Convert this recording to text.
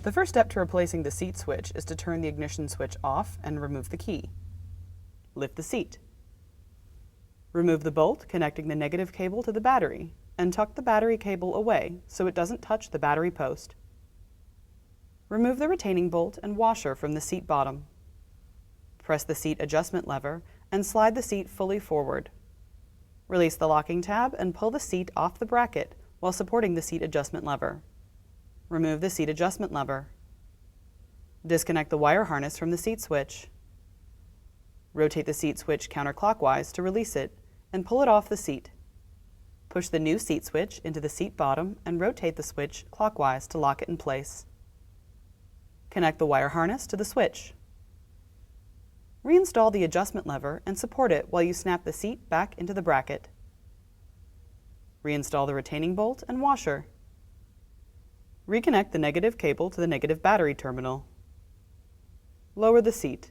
The first step to replacing the seat switch is to turn the ignition switch off and remove the key. Lift the seat. Remove the bolt connecting the negative cable to the battery and tuck the battery cable away so it doesn't touch the battery post. Remove the retaining bolt and washer from the seat bottom. Press the seat adjustment lever and slide the seat fully forward. Release the locking tab and pull the seat off the bracket while supporting the seat adjustment lever. Remove the seat adjustment lever. Disconnect the wire harness from the seat switch. Rotate the seat switch counterclockwise to release it and pull it off the seat. Push the new seat switch into the seat bottom and rotate the switch clockwise to lock it in place. Connect the wire harness to the switch. Reinstall the adjustment lever and support it while you snap the seat back into the bracket. Reinstall the retaining bolt and washer. Reconnect the negative cable to the negative battery terminal. Lower the seat.